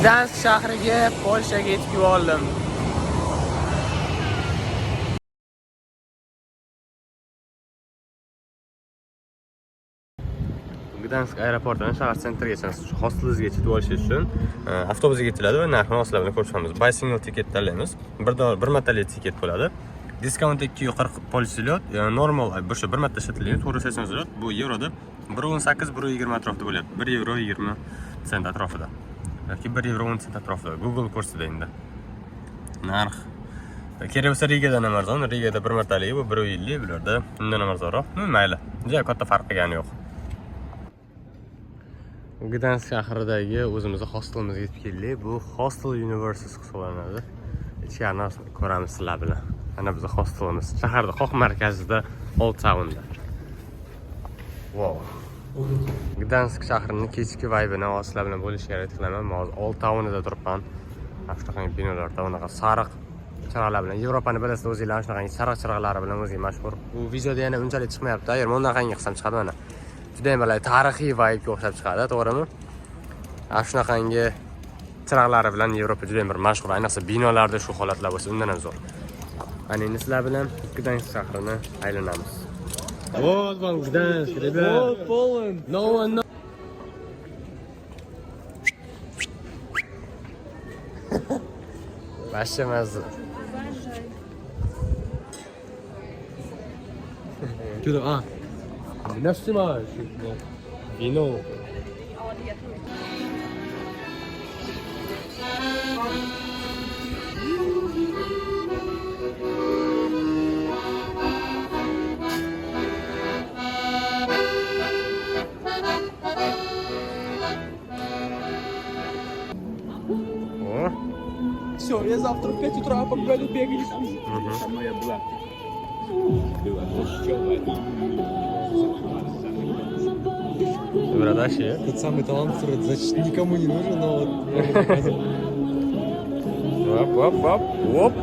Gdansk shahriga Polshaga yetib oldim. Gdansk aeroportidan shahar sentrigacha hostelingizga yetib olish uchun avtobusga yetiladi va narxini oslar bilan ko'rib chiqamiz. Buy single ticket tanlaymiz. Bir martalik tiket bo'ladi. Discount 240 Polish zlyot, normal o'sha bir marta ishlatilgan 480 zlyot. Bu yevroda 1.18 1.20 atrofida bo'lyapti. 1 yevro 20 sent atrofida. yoki 1 yevro 10 sent atrofida. Google ko'rsatadi endi. Narx. Kerak bo'lsa Rigadan ham arzon. Rigada bir martalik bu 1.50, bularda undan ham arzonroq. Mayli. Juda katta farq qilgani yo'q. Gdansk shahridagi o'zimizning hostelimizga yetib keldik. Bu Hostel University hisoblanadi. Ichkarini ko'ramiz sizlar bilan. Mana bizning hostelimiz shaharda qoq markazida, Old Townda. Wow. Gdansk shahrining kechki vibe'ini sizlar bilan bo'lishga harakat qilaman. Men hozir Old Townda turibman. Shunaqa binolarda, unaqa sariq chiroqlar bilan. Yevropani bilasizlar, o'zingizlar shunaqa sariq chiroqlari bilan o'ziga mashhur. Bu videoda yana unchalik chiqmayapti. Agar men unaqangi qilsam chiqadi mana. Juda ham tarixiy vibe'ga o'xshab chiqadi, to'g'rimi? Shunaqangi chiroqlari bilan Yevropa juda ham bir mashhur, ayniqsa binolarda shu holatlar bo'lsa, undan ham zo'r. Ana endi sizlar bilan Gdansk shahrini aylanamiz. Вот вам Gdansk, ребят. Вот Poland. No one knows. Вообще mazza. Что-то, меня снимаешь? Vino. Все, я завтра в 5 утра погнали бегать. Это моя была. Брадаши. Тот самый талант, который значит никому не нужен, но вот... Оп.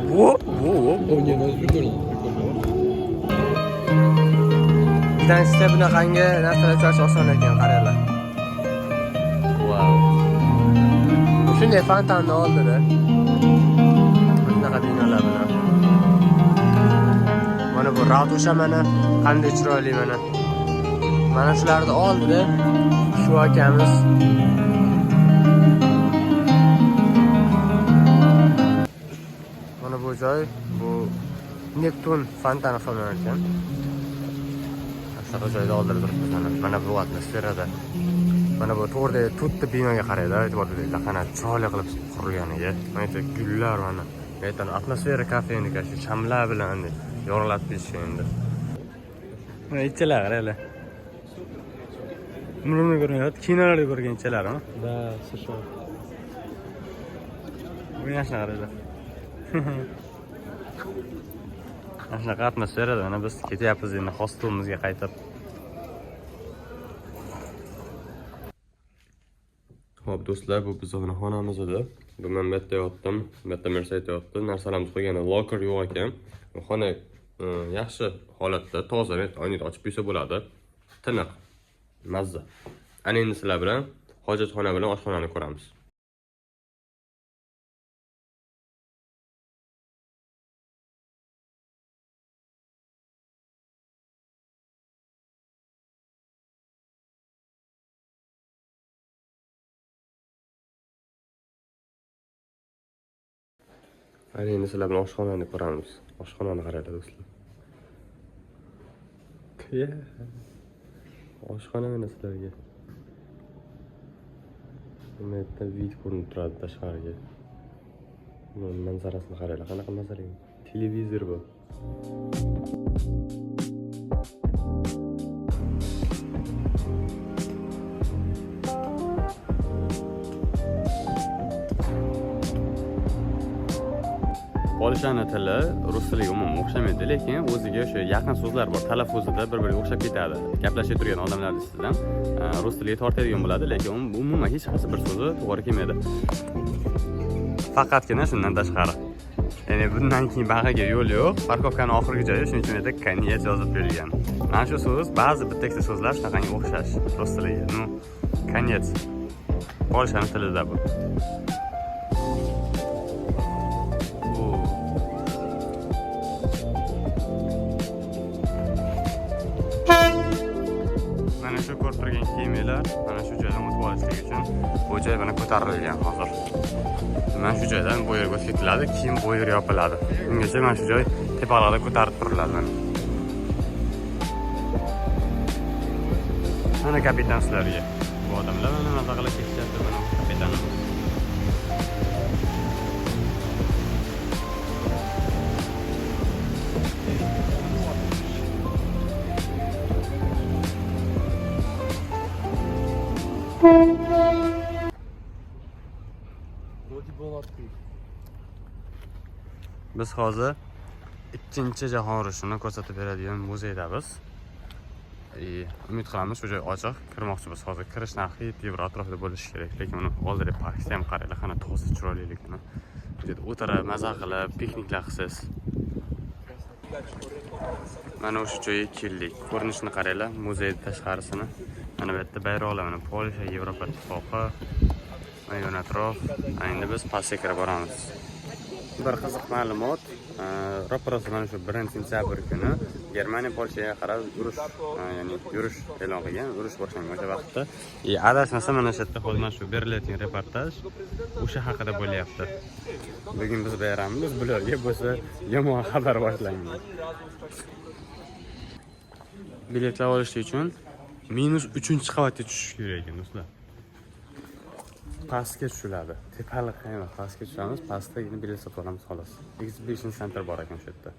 О, не, ну это прикольно. Gdanskda bunaqangi narsalar uchrash oson ekan, qaranglar. Wow. Shunday fontanni oldida. Bunaqa binolar bilan. Mana bu ratusha mana qanday chiroyli mana. Mana shularni oldida shu akamiz mana bu joy, bu Neptun fontani hisoblanar ekan. Shunaqa joyda oldida turibmiz mana bu atmosferada. Mana bu to'g'ri to'rtta binoga qaraydi, e'tibor beraylik. Qana chiroyli qilib qurilganiga. Mana bu gullar mana. Aytan atmosfera kafeniki shu shamlar bilan yorug'latib berishgan endi. Mana ichilar qaranglar. Umrimda ko'rmagan, kinolarda ko'rgan ichilarmi? Да, слушай. Bu yaxshi qaranglar. Shunaqa atmosferada mana biz ketyapmiz endi hostelimizga qaytib. Xo'p do'stlar, bu bizning xonamiz edi. Men bu yerda yotdim, bu yerda Mercedes yotdi. Narsalarimiz qo'ygan locker yo'q ekan. Xona yaxshi holatda, toza, oynani ochib qo'ysa bo'ladi. Tiniq, mazza. Ana endi sizlar bilan hojatxona bilan oshxonani ko'ramiz. Ana endi sizlar bilan oshxonani ko'ramiz. Oshxonani qaranglar do'stlar. Oshxona mana sizlarga. Bu yerda vid ko'rinib turadi tashqariga. Manzarasini qaranglar, qanaqa manzara. Televizor bu. Polshani tili rus tiliga umuman o'xshamaydi, lekin o'ziga o'sha yaqin so'zlar bor. Talaffuzida bir-biriga o'xshab ketadi. Gaplashib turgan odamlar sizdan rus tiliga tortadigan bo'ladi, lekin umuman hech qaysi bir so'zi to'g'ri kelmaydi. Faqatgina shundan tashqari. Ya'ni bundan keyin bag'aga yo'l yo'q. Parkovkaning oxirgi joyi, shuning uchun yerda konец yozib berilgan. Mana shu so'z, ba'zi bitta so'zlar shunaqangi o'xshash rus tiliga. Ну, konец. Polshani tilida bu. Mana shu ko'rib turgan kemalar mana shu joydan o'tib olishlik uchun bu joy mana ko'tarilgan hozir. Mana shu joydan bu yerga o'tib ketiladi, keyin bu yer yopiladi. Ungacha mana shu joy tepalarda ko'tarib turiladi mana. Mana kapitan sizlarga. Bu odamlar mana nima qilib ketishyapti, mana kapitanimiz. Biz hozir ikkinchi jahon urushini ko'rsatib beradigan muzeydamiz. Umid qilamiz shu joy ochiq, kirmoqchimiz. Hozir kirish narxi 7 yevro atrofida bo'lishi kerak, lekin uni oldida parkda ham qaranglar, qana toza chiroyliligini. Bu yerda o'tirib, maza qilib, pikniklar qilasiz. Mana o'sha joyga keldik. Ko'rinishini qaranglar, muzey tashqarisini. Mana bu yerda bayroqlar, mana Polsha, Yevropa ittifoqi, mana yon atrof. Endi biz pastga kirib boramiz. Bir qiziq ma'lumot, ro'parasi mana shu 1-sentyabr kuni Germaniya Polshaga qarab urush, ya'ni yurish e'lon qilgan, urush boshlangan o'sha vaqtda. Adashmasa mana shu yerda hozir mana shu berilayotgan reportaj o'sha haqida bo'lyapti. Bugun biz bayramimiz, bularga bo'lsa yomon xabar boshlangan. Biletlar olish uchun -3-qavatga tushish kerak ekan do'stlar. Pastga tushiladi. Tepalik emas, pastga tushamiz, pastda yana bilet sotib olamiz xolos. Exhibition center bor ekan shu yerda.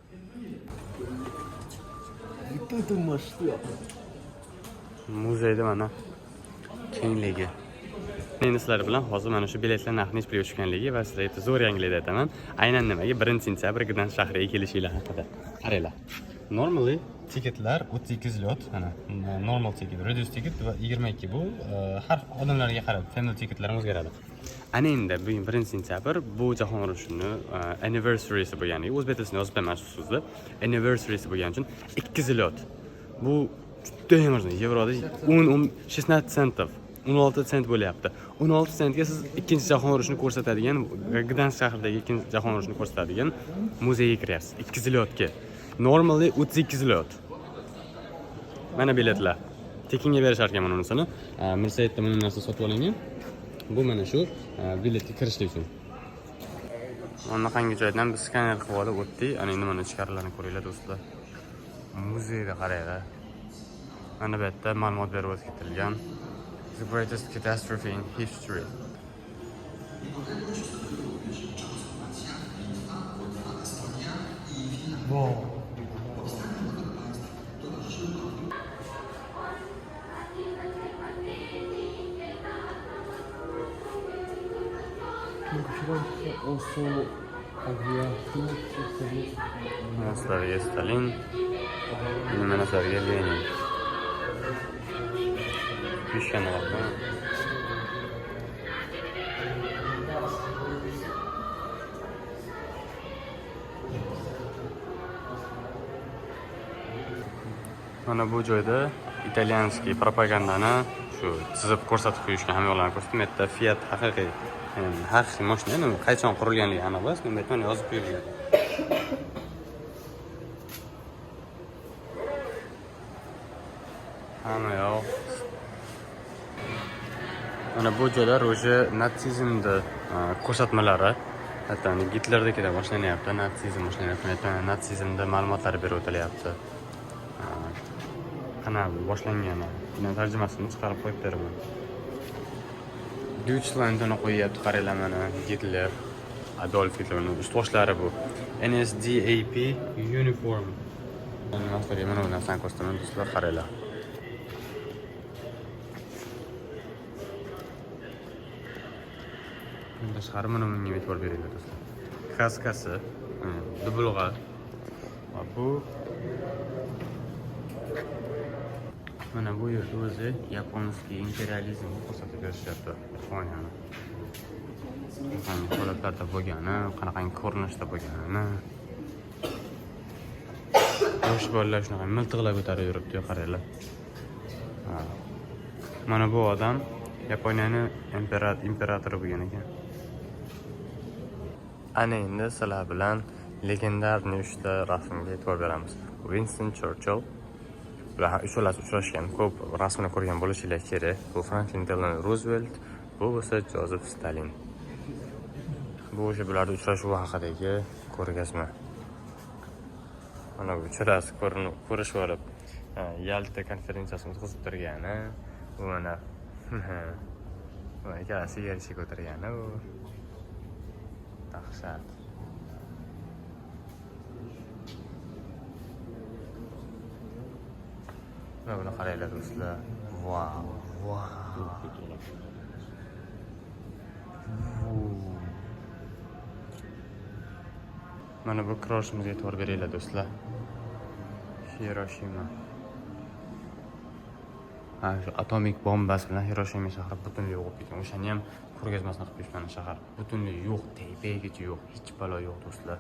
Muzeyda mana kengligi. Men sizlar bilan hozir mana shu biletlar narxi nechga tushganligi va sizlarga zo'r yangilik aytaman. Aynan nimaga 1-sentyabr Gdansk shahriga kelishinglar haqida. Qaranglar. Normally tiketlar 32 zlot, mana normal ticket, reduced ticket va 22 bu har odamlarga qarab family ticketlar o'zgaradi. Ana endi bugun 1-sentyabr bu jahon urushini anniversary'si bo'lgani, o'zbek tilida yozib bermoqchi so'zni. Anniversary'si bo'lgani uchun 2 zlot. Bu juda ham arzon. Yevroda 16 sentov. 16 sent bo'lyapti. 16 sentga siz ikkinchi jahon urushini ko'rsatadigan, Gdansk shahridagi ikkinchi jahon urushini ko'rsatadigan muzeyga kiryapsiz. 2 zlotga. Normally 32 zlot. Mana biletlar. Tekinga berishar ekan mana unisini. Mirsaytda mana narsa sotib olingan. Bu mana shu biletga kirishlik uchun. Mana qangi joydan biz skaner qilib olib o'tdik. Ana endi mana ichkarilarni ko'ringlar do'stlar. Muzeyda qaranglar. Mana bu yerda ma'lumot berib o'tkazilgan. The greatest catastrophe in history. Wow. Naslarga Stalin, nima naslarga Lenin. Pishanalar. Mana bu joyda italyanskiy propagandani shu chizib ko'rsatib qo'yishgan hammalarni ko'rsatdim. Bu yerda Fiat haqiqiy mashina, qachon qurilganligi aniq emas, men bu yerda yozib qo'yilgan. Hamma yo'q. Mana bu joylar o'sha natsizmda ko'rsatmalari, hatto Gitlerdagidan boshlanyapti, natsizm boshlanyapti, natsizmda ma'lumotlar berib o'tilyapti. Qana boshlangan. Buni tarjimasini chiqarib qo'yib beraman. Deutschlandni qo'yapti, qaranglar mana Hitler, Adolf Hitlerning ust boshlari bu. NSDAP uniform. Mana bu narsani ko'rsataman do'stlar, qaranglar. Tashqari mana bunga e'tibor beringlar do'stlar. Kaskasi, dublg'a. Va bu mana bu yerda o'zi yaponskiy imperializmni ko'rsatib berishyapti. Yaponiyani. Qanday holatlarda bo'lgani, qanaqangi ko'rinishda bo'lganini. Yosh bolalar shunaqa miltiqlar ko'tarib yuribdi, qaranglar. Mana bu odam Yaponiyaning imperatori bo'lgan ekan. Ana endi sizlar bilan legendarniy 3 ta rasmga e'tibor beramiz. Winston Churchill, Bular uchalasi uchrashgan. Ko'p rasmini ko'rgan bo'lishinglar kerak. Bu Franklin Delano Roosevelt, bu esa Joseph Stalin. Bu o'sha bularning uchrashuvi haqidagi ko'rgazma. Mana bu uchalasi ko'rishib olib, Yalta konferensiyasini o'tkazib turgani, bu mana ikkalasi yerga ko'targani u. Dahshat. Mana buni qaranglar do'stlar. Vau, vau. Mana bu kroshimizga e'tibor beringlar do'stlar. Hiroshima. Shu atomik bombasi bilan Hiroshima shahri butunlay yo'q ketgan. O'shani ham ko'rgazmasini qilib qo'yishgan shahar. Butunlay yo'q, tepagicha yo'q, hech balo yo'q do'stlar.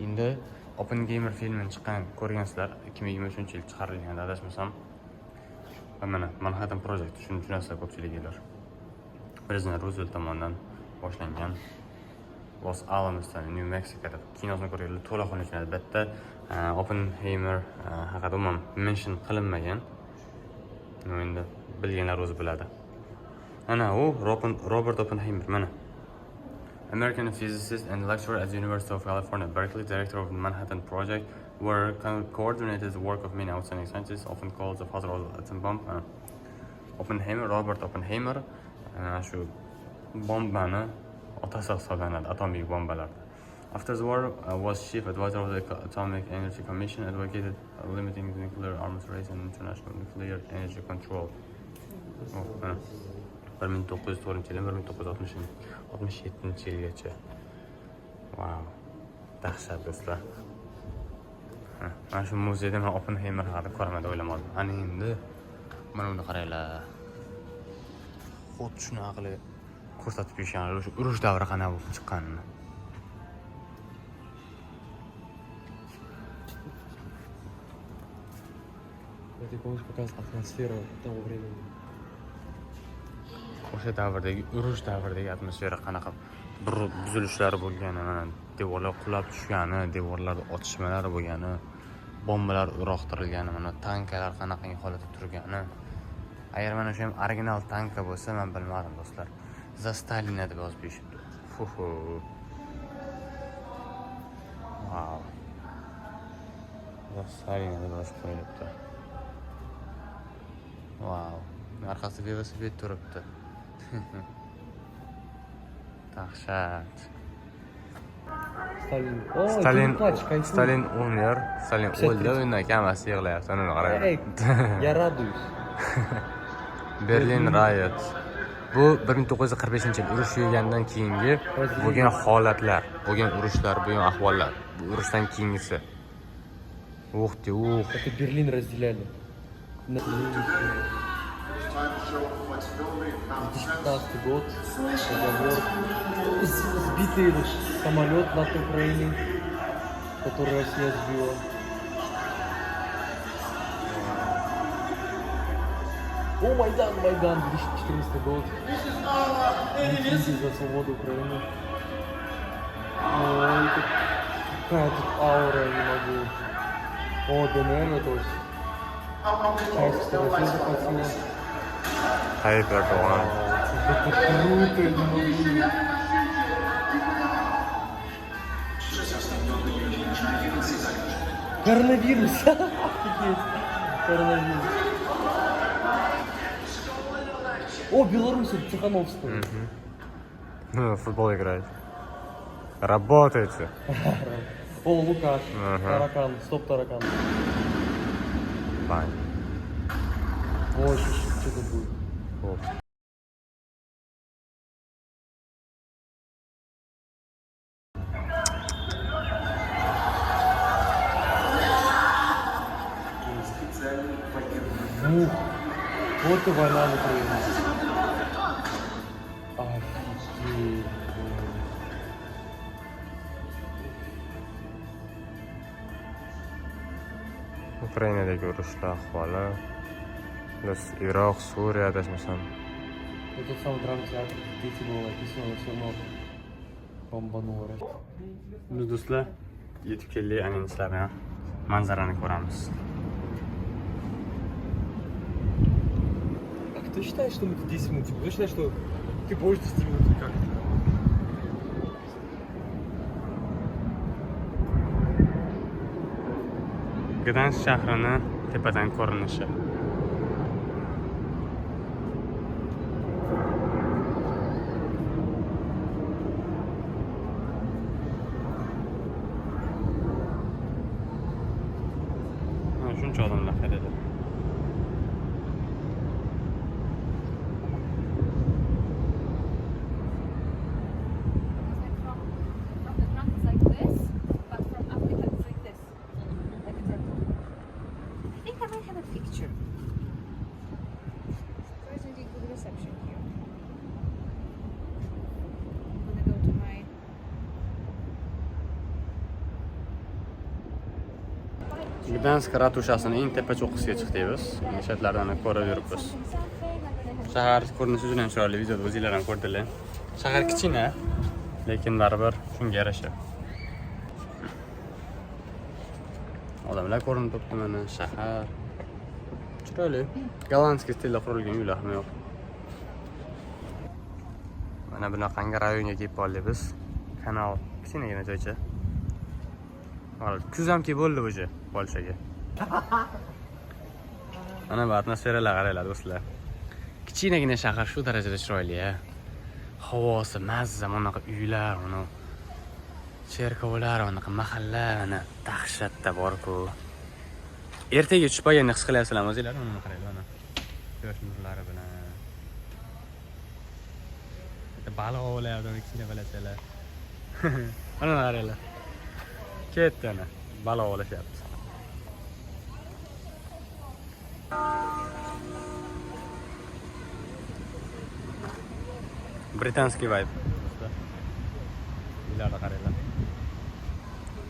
Endi Oppenheimer filmini chiqqan ko'rgansizlar, 2023-yil chiqarilgan adashmasam. Mana Manhattan Project shuni tushunasizlar ko'pchiliklar. Prezident Roosevelt tomonidan boshlangan Los Alamosdan New Mexicoda kinosini ko'rganlar to'laqonli tushunadi. Albatta Oppenheimer haqida umuman mention qilinmagan. Endi bilganlar o'zi biladi. Ana u Robert Oppenheimer mana. American physicist and lecturer at the University of California, Berkeley, director of the Manhattan Project, where coordinated the work of many outstanding scientists, often called the father of the atom bomb. Oppenheimer, Robert Oppenheimer, shu bombani otasi hisoblanadi, atomik bombalarda. After the war, was chief advisor of the Atomic Energy Commission, advocated limiting the nuclear arms race and international nuclear energy control. 1967-yilgacha. Wow, dahshat do'stlar. Mana shu muzeyda men Oppenheimer haqida ko'rmada o'ylamadim. Ana endi mana buni qaranglar. Xuddi shunaqa qilib ko'rsatib qo'yishgan, o'sha urush davri qana bo'lib chiqqanini. Это полностью показывает атмосферу того времени. O'sha davrdagi urush davridagi atmosfera qanaqa buzilishlar bo'lgani, mana devorlar qulab tushgani, devorlarda otishmalar bo'lgani, bombalar uloqtirilgani, mana tanklar qanaqa holatda turgani. Agar mana shu ham original tanka bo'lsa, men bilmadim do'stlar. Za Stalina deb yozib qo'yishibdi. Wow. Za Stalina deb yozib qo'yilibdi. Wow. Arkasida velosiped turibdi. Dahshat. Stalin umr, Stalin o'ldi, undan kamasi yig'layapti, uni qarang. Я радуюсь. Berlin Riot. Bu 1945-yil urush tugagandan keyingi bo'lgan holatlar, bo'lgan urushlar, bo'lgan ahvollar. Bu urushdan keyingisi. Это Берлин разделяли. 2015 год, договор. Сбитый самолет над Украиной, который Россия сбила. О, Майдан, 2014 год. Митинги за свободу Украины. Ой, какая тут аура, я не могу. О, ДНР это вот. Часть России захватила. Tayyip Erdoğan. Это круто, я не могу. Коронавирус. Офигеть. Коронавирус. О, Беларусь, Тихановская. Ну, в футбол играет. Работайте. О, Лукаш. Таракан. Стоп, таракан. Бань. О, что-то будет. Вот и война в Украине. Офигеть. Ukrainadagi urushlar ahvoli. Biz Iroq, Suriya adashmasam. Вот тот самый драмтеатр, дети было написано, но все равно бомбануло. Biz do'stlar yetib keldik, ana sizlarga manzarani ko'ramiz. Кто считает, что мы тут 10 минут? Кто считает, что ты больше 10 минут? Как? Gdansk shahrini tepadan ko'rinishi. Shuncha odamlar qaraydi. From the front it's like this, but from Africa it's like this. Like a drum. I think I might have a picture. Surprisingly good reception here. I'm gonna go to my Gdansk ratushasining eng tepa cho'qqisiga chiqdik biz. Nishatlardan ko'rib yuribmiz. Shahar ko'rinishi juda ham chiroyli, videoda o'zingizlar ham ko'rdinglar. Shahar kichkina, lekin baribir shunga yarasha. Odamlar ko'rinib turibdi mana, shahar. Chiroyli. Gollandskiy stilda qurilgan uylar ham yo'q. Mana bunaqangi rayonga kelib qoldik biz. Kanal kichkinagina joycha. Kuz ham kelib bo'ldi o'zi Polshaga. Mana bu atmosferalar qaranglar do'stlar. Kichkinagina shahar shu darajada chiroyli-a. Havosi mazza, mana uylar, mana cherkovlar, mana mahalla, mana dahshatda bor-ku. Ertaga tushpaganda his qilyapsizlarmi o'zinglar? Mana qaranglar mana. Quyosh nurlari bilan. Bitta baliq ovlayapti, kichkina balachalar. Mana qaranglar. Ketdi ana, baliq ovlashyapti. Britanskiy vibe. Uylarga qaranglar.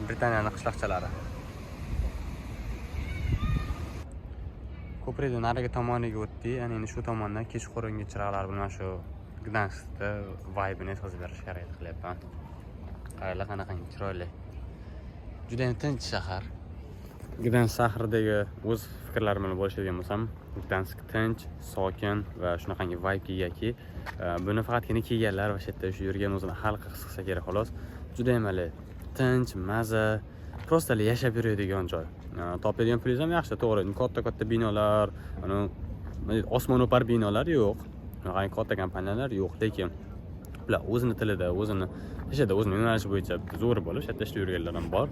Britaniyaning qishloqchalari. Ko'prikdan nariga tomoniga o'tdik, ana endi shu tomondan kechqurungi chiroqlar bilan shu Gdanskda vibe-ni sezib berishga harakat qilyapman. Qaranglar qanaqangi chiroyli. Juda ham tinch shahar. Gdansk shahridagi o'z fikrlarim bilan bo'lishadigan bo'lsam, Gdansk tinch, sokin va shunaqangi vibe egaki, buni faqatgina kelganlar va shu yerda yurgan o'zini xalq his qilsa kerak xolos. Juda ham tinch, maza, prosta yashab yuradigan joy. Topadigan pulingiz ham yaxshi, to'g'ri. Katta binolar, osmon o'par binolar yo'q. Shunaqangi katta kompaniyalar yo'q, lekin ular o'zini tilida, o'zini ishida, o'zini yo'nalishi bo'yicha zo'r bo'lib, shu yerda ishlab yurganlar ham bor.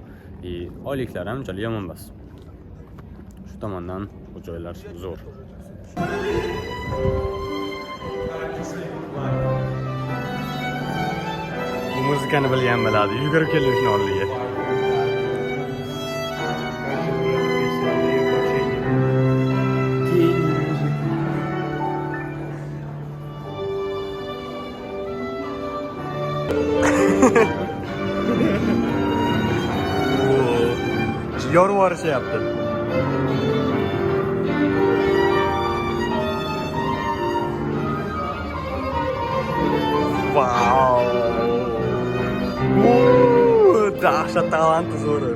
Oyliklari ham unchalik yomon emas. Shu tomondan bu joylar zo'r. Bu muzikani bilgan biladi, yugurib keldi shuni oldiga. Yorib yuborishyapti. Wow! Dahshat talanti zo'ri.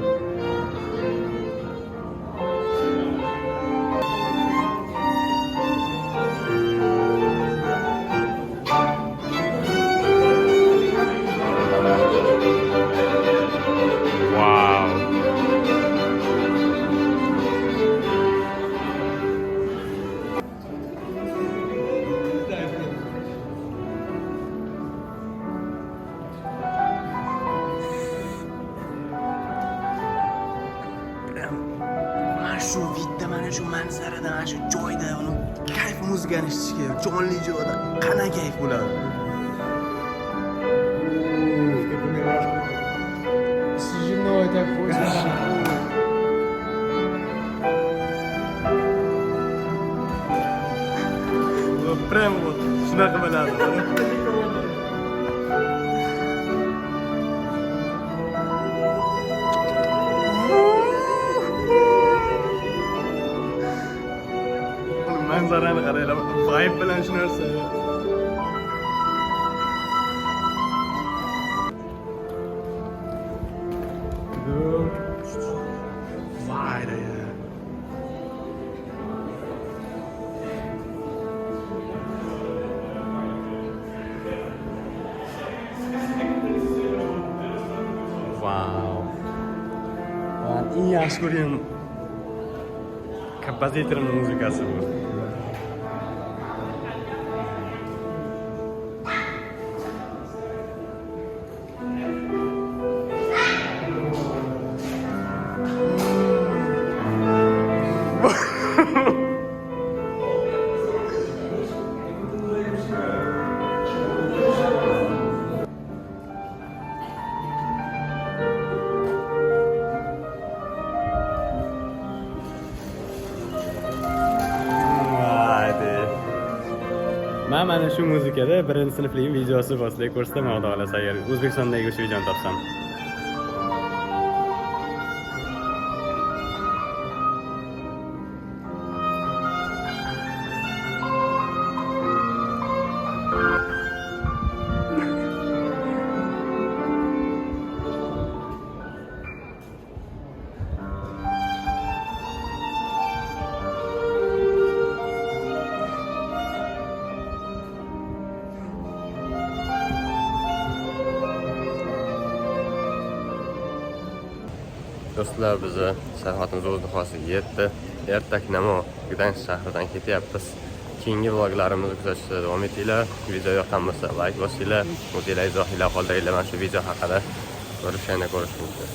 Shu vidda mana shu manzarada, mana shu joyda uni kayf muzikani eshitishga, jonli joyda qana kayf bo'ladi. Свежиной такой. Прям вот shunaqa bo'ladi. Manzarani qaranglar, vibe bilan shu narsa. eng yaxshi ko'rgan kompozitorimning muzikasi bu. Men mana shu muzikada birinchi sinflik videosi bosida ko'rsataman, xudo xolasa, agar O'zbekistondagi o'sha videoni topsam. Do'stlar, bizni sayohatimiz o'z nihoyasiga yetdi. Ertaknamo Gdansk shahridan ketyapmiz. Keyingi vloglarimizni kuzatishda davom etinglar. Video yoqqan bo'lsa like bosinglar. O'zingizlar izohinglar qoldiringlar mana shu video haqida. Ko'rishguncha.